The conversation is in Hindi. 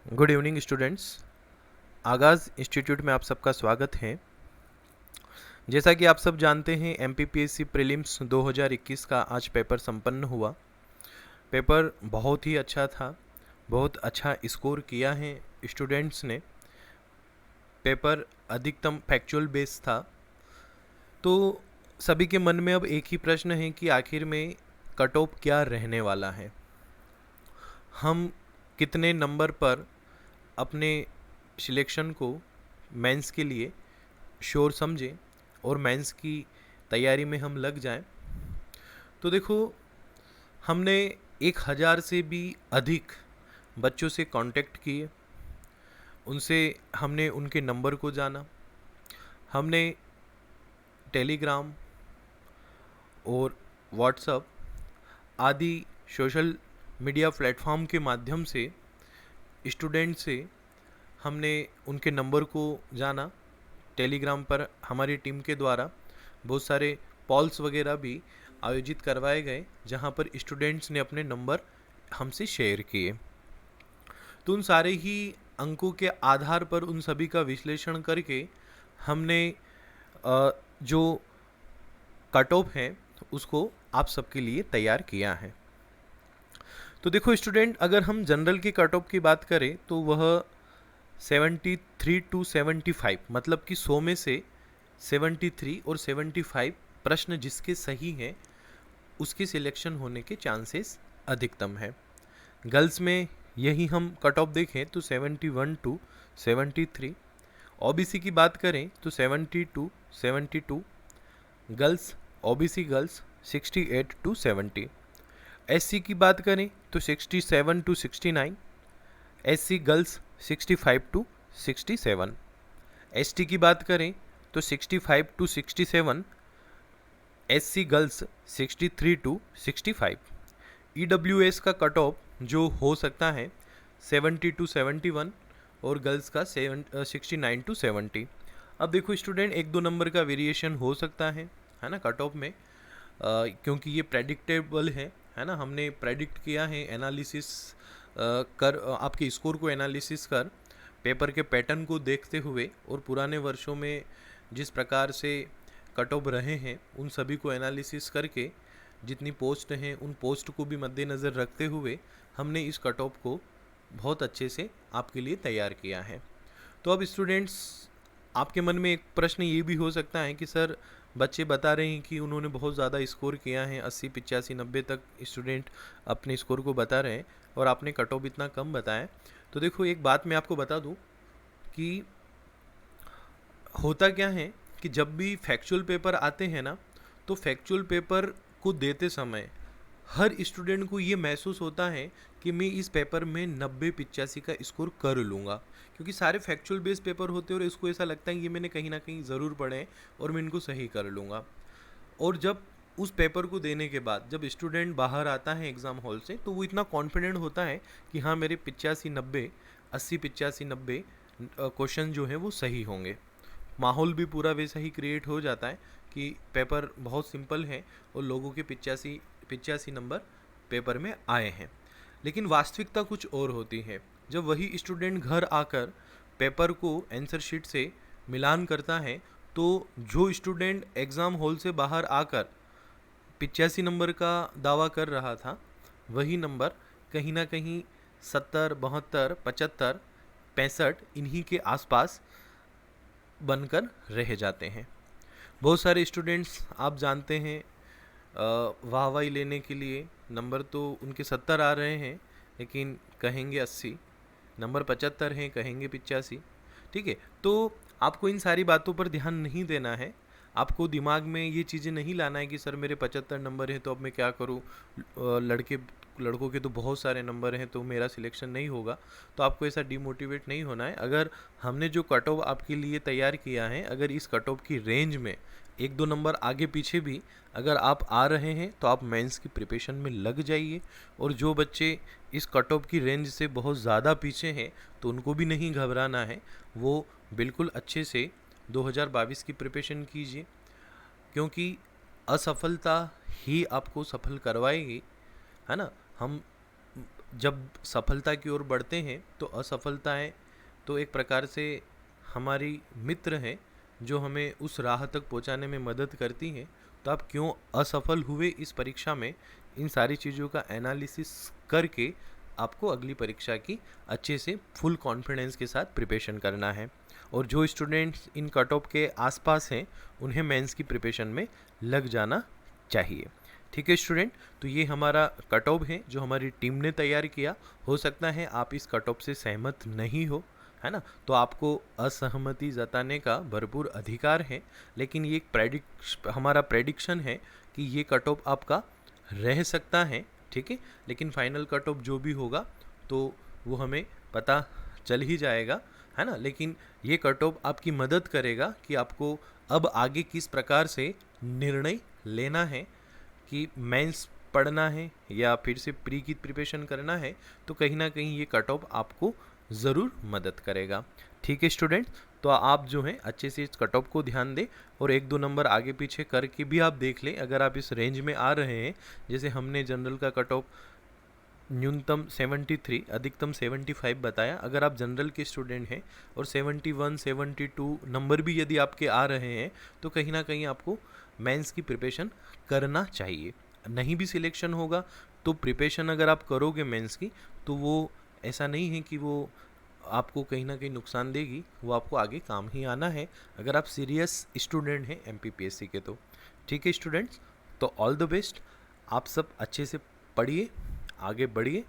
Good evening students. आगाज़ इंस्टीट्यूट में आप सबका स्वागत है। जैसा कि आप सब जानते हैं, एमपीपीएससी प्रीलिम्स 2021 का आज पेपर संपन्न हुआ। पेपर बहुत ही अच्छा था, बहुत अच्छा स्कोर किया है स्टूडेंट्स ने। पेपर अधिकतम फैक्चुअल बेस था। तो सभी के मन में अब एक ही प्रश्न है कि आखिर में कट ऑफ क्या रहने वाला है। हम कितने नंबर पर अपने सिलेक्शन को मेंस के लिए श्योर समझें और मेंस की तैयारी में हम लग जाएं। तो देखो, हमने 1000 से भी अधिक बच्चों से कांटेक्ट किए, उनसे हमने उनके नंबर को जाना। हमने टेलीग्राम और व्हाट्सएप आदि सोशल मीडिया प्लेटफॉर्म के माध्यम से स्टूडेंट से हमने उनके नंबर को जाना। टेलीग्राम पर हमारी टीम के द्वारा बहुत सारे पॉल्स वगैरह भी आयोजित करवाए गए, जहां पर स्टूडेंट्स ने अपने नंबर हमसे शेयर किए। तो उन सारे ही अंकों के आधार पर उन सभी का विश्लेषण करके हमने जो कट ऑफ है उसको आप सबके लिए तैयार किया है। तो देखो स्टूडेंट, अगर हम जनरल के कट ऑफ की बात करें तो वह 73 टू 75, मतलब कि 100 में से 73 और 75 प्रश्न जिसके सही हैं उसके सिलेक्शन होने के चांसेस अधिकतम है। गर्ल्स में यही हम कट ऑफ देखें तो 71 टू 73। ओबीसी की बात करें तो 70 to 72। Girls, OBC girls 68 to 70। SC की बात करें तो 67 to 69। SC girls 65 to 67। ST की बात करें तो 65 to 67। SC girls 63 to 65। EWS का कट ऑफ जो हो सकता है 70 टू 71 और गर्ल्स का 69 टू 70। अब देखो स्टूडेंट, एक दो नंबर का वेरिएशन हो सकता है ना कट ऑफ में, क्योंकि ये प्रेडिक्टेबल है ना। हमने प्रेडिक्ट किया है एनालिसिस कर, आपके स्कोर को एनालिसिस कर, पेपर के पैटर्न को देखते हुए और पुराने वर्षों में जिस प्रकार से कट ऑफ रहे हैं उन सभी को एनालिसिस करके, जितनी पोस्ट हैं उन पोस्ट को भी मद्देनज़र रखते हुए हमने इस कट ऑफ को बहुत अच्छे से आपके लिए तैयार किया है। तो अब स्टूडेंट्स, आपके मन में एक प्रश्न ये भी हो सकता है कि सर, बच्चे बता रहे हैं कि उन्होंने बहुत ज़्यादा स्कोर किया है, 80 85 90 तक स्टूडेंट अपने स्कोर को बता रहे हैं और आपने कट ऑफ इतना कम बताया। तो देखो, एक बात मैं आपको बता दूं कि होता क्या है कि जब भी फैक्चुअल पेपर आते हैं ना, तो फैक्चुअल पेपर को देते समय हर स्टूडेंट को ये महसूस होता है कि मैं इस पेपर में 90 85 का स्कोर कर लूँगा, क्योंकि सारे फैक्चुअल बेस्ड पेपर होते हैं और इसको ऐसा लगता है कि ये मैंने कहीं ना कहीं ज़रूर पढ़े हैं और मैं इनको सही कर लूँगा। और जब उस पेपर को देने के बाद जब स्टूडेंट बाहर आता है एग्ज़ाम हॉल से, तो वो इतना कॉन्फिडेंट होता है कि हाँ, मेरे 85 90 80 85 90 क्वेश्चन जो है वो सही होंगे। माहौल भी पूरा वैसा ही क्रिएट हो जाता है कि पेपर बहुत सिंपल है और लोगों के 85 85 नंबर पेपर में आए हैं। लेकिन वास्तविकता कुछ और होती है। जब वही स्टूडेंट घर आकर पेपर को आंसर शीट से मिलान करता है, तो जो स्टूडेंट एग्ज़ाम हॉल से बाहर आकर 85 नंबर का दावा कर रहा था, वही नंबर कहीं ना कहीं 70 72 75 65 इन्हीं के आसपास बनकर रह जाते हैं। बहुत सारे स्टूडेंट्स आप जानते हैं, वाहवाही लेने के लिए नंबर तो उनके 70 आ रहे हैं लेकिन कहेंगे 80, नंबर 75 हैं कहेंगे 85। ठीक है, तो आपको इन सारी बातों पर ध्यान नहीं देना है। आपको दिमाग में ये चीज़ें नहीं लाना है कि सर मेरे 75 नंबर हैं तो अब मैं क्या करूँ, लड़कों के तो बहुत सारे नंबर हैं तो मेरा सिलेक्शन नहीं होगा। तो आपको ऐसा डिमोटिवेट नहीं होना है। अगर हमने जो कट ऑफ आपके लिए तैयार किया है, अगर इस कट ऑफ की रेंज में एक दो नंबर आगे पीछे भी अगर आप आ रहे हैं तो आप मेंस की प्रिपरेशन में लग जाइए। और जो बच्चे इस कट ऑफ की रेंज से बहुत ज़्यादा पीछे हैं तो उनको भी नहीं घबराना है, वो बिल्कुल अच्छे से 2022 की प्रिपरेशन कीजिए, क्योंकि असफलता ही आपको सफल करवाएगी, है ना। हम जब सफलता की ओर बढ़ते हैं तो असफलताएं तो एक प्रकार से हमारी मित्र हैं जो हमें उस राह तक पहुंचाने में मदद करती हैं। तो आप क्यों असफल हुए इस परीक्षा में, इन सारी चीज़ों का एनालिसिस करके आपको अगली परीक्षा की अच्छे से फुल कॉन्फिडेंस के साथ प्रिपरेशन करना है। और जो स्टूडेंट्स इन कट ऑफ के आसपास हैं उन्हें मेंस की प्रिपरेशन में लग जाना चाहिए। ठीक है स्टूडेंट, तो ये हमारा कट ऑफ है जो हमारी टीम ने तैयार किया। हो सकता है आप इस कट ऑफ से सहमत नहीं हो, है ना, तो आपको असहमति जताने का भरपूर अधिकार है। लेकिन ये एक हमारा प्रेडिक्शन है कि ये कट ऑफ आपका रह सकता है। ठीक है, लेकिन फाइनल कट ऑफ जो भी होगा तो वो हमें पता चल ही जाएगा, है ना। लेकिन ये कट ऑफ आपकी मदद करेगा कि आपको अब आगे किस प्रकार से निर्णय लेना है, कि मेंस पढ़ना है या फिर से प्री की प्रिपरेशन करना है। तो कहीं ना कहीं ये कट ऑफ आपको ज़रूर मदद करेगा। ठीक है स्टूडेंट, तो आप जो है अच्छे से इस कट ऑफ को ध्यान दें और 1-2 नंबर आगे पीछे करके भी आप देख लें। अगर आप इस रेंज में आ रहे हैं, जैसे हमने जनरल का कट ऑफ न्यूनतम 73 अधिकतम 75 बताया, अगर आप जनरल के स्टूडेंट हैं और 71 72 नंबर भी यदि आपके आ रहे हैं तो कहीं ना कहीं आपको मेंस की प्रिपरेशन करना चाहिए। नहीं भी सिलेक्शन होगा तो प्रिपरेशन अगर आप करोगे मेंस की तो वो ऐसा नहीं है कि वो आपको कहीं ना कहीं नुकसान देगी, वो आपको आगे काम ही आना है अगर आप सीरियस स्टूडेंट हैं एमपीपीएससी के। तो ठीक है स्टूडेंट्स, तो ऑल द बेस्ट, आप सब अच्छे से पढ़िए, आगे बढ़िए